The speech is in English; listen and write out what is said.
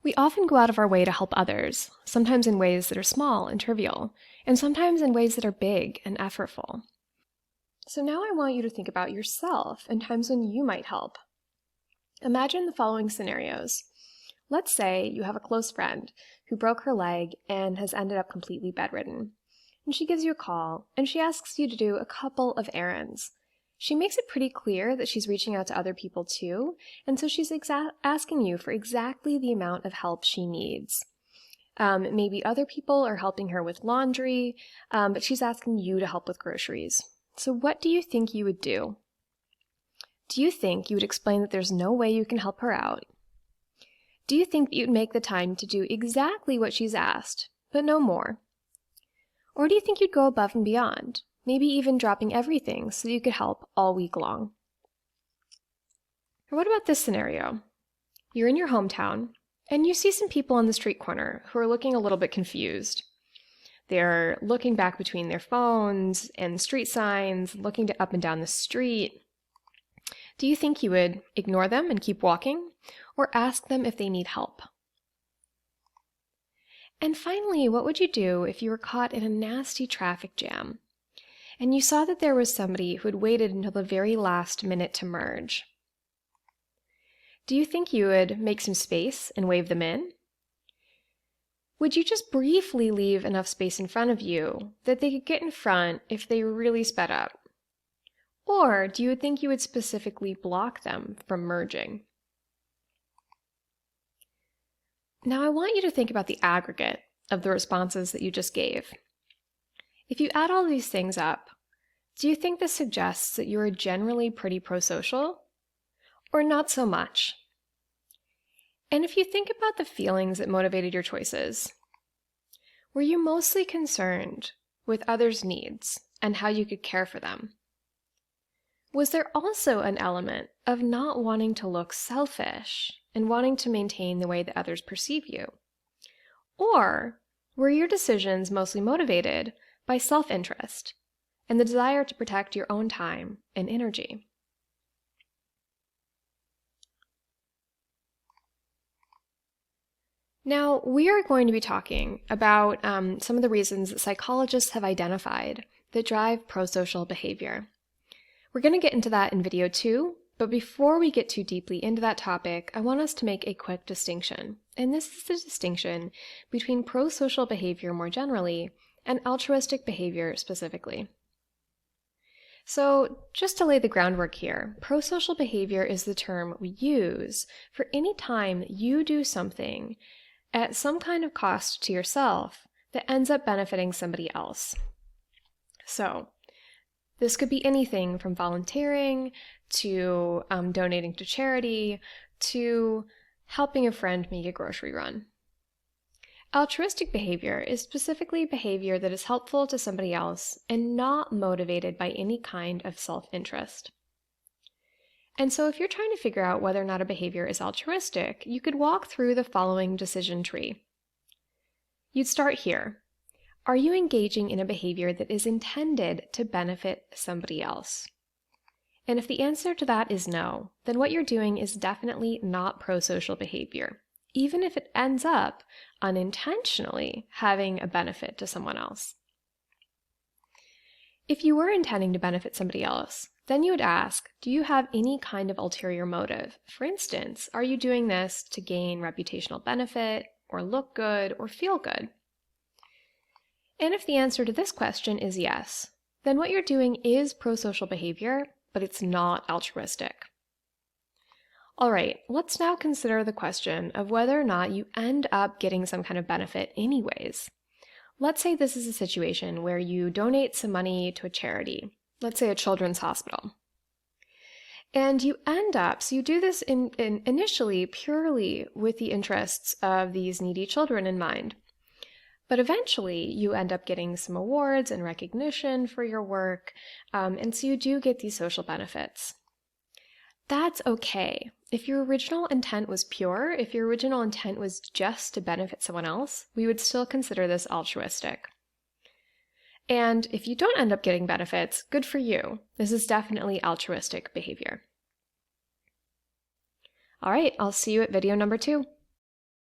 We often go out of our way to help others, sometimes in ways that are small and trivial, and sometimes in ways that are big and effortful. So now I want you to think about yourself and times when you might help. Imagine the following scenarios. Let's say you have a close friend who broke her leg and has ended up completely bedridden. And she gives you a call, and she asks you to do a couple of errands. She makes it pretty clear that she's reaching out to other people too, and so she's asking you for exactly the amount of help she needs. Maybe other people are helping her with laundry, but she's asking you to help with groceries. So what do you think you would do? Do you think you would explain that there's no way you can help her out? Do you think that you'd make the time to do exactly what she's asked, but no more? Or do you think you'd go above and beyond, maybe even dropping everything so that you could help all week long? Or what about this scenario? You're in your hometown, and you see some people on the street corner who are looking a little bit confused. They're looking back between their phones and street signs, looking up and down the street. Do you think you would ignore them and keep walking, or ask them if they need help? And finally, what would you do if you were caught in a nasty traffic jam, and you saw that there was somebody who had waited until the very last minute to merge? Do you think you would make some space and wave them in? Would you just briefly leave enough space in front of you that they could get in front if they really sped up? Or do you think you would specifically block them from merging? Now I want you to think about the aggregate of the responses that you just gave. If you add all these things up, do you think this suggests that you are generally pretty prosocial? Or not so much? And if you think about the feelings that motivated your choices, were you mostly concerned with others' needs and how you could care for them? Was there also an element of not wanting to look selfish and wanting to maintain the way that others perceive you? Or were your decisions mostly motivated by self-interest and the desire to protect your own time and energy? Now, we are going to be talking about some of the reasons that psychologists have identified that drive prosocial behavior. We're going to get into that in video 2, but before we get too deeply into that topic, I want us to make a quick distinction. And this is the distinction between prosocial behavior more generally and altruistic behavior specifically. So, just to lay the groundwork here, prosocial behavior is the term we use for any time you do something at some kind of cost to yourself that ends up benefiting somebody else. So, this could be anything from volunteering to donating to charity to helping a friend make a grocery run. Altruistic behavior is specifically behavior that is helpful to somebody else and not motivated by any kind of self-interest. And so if you're trying to figure out whether or not a behavior is altruistic, you could walk through the following decision tree. You'd start here. Are you engaging in a behavior that is intended to benefit somebody else? And if the answer to that is no, then what you're doing is definitely not prosocial behavior, even if it ends up unintentionally having a benefit to someone else. If you were intending to benefit somebody else, then you would ask, do you have any kind of ulterior motive? For instance, are you doing this to gain reputational benefit, or look good, or feel good? And if the answer to this question is yes, then what you're doing is prosocial behavior, but it's not altruistic. All right, let's now consider the question of whether or not you end up getting some kind of benefit anyways. Let's say this is a situation where you donate some money to a charity, let's say a children's hospital. And you end up, so you do this initially purely with the interests of these needy children in mind. But eventually you end up getting some awards and recognition for your work, and so you do get these social benefits. That's okay. If your original intent was pure, if your original intent was just to benefit someone else, we would still consider this altruistic. And if you don't end up getting benefits, good for you. This is definitely altruistic behavior. All right, I'll see you at video number 2.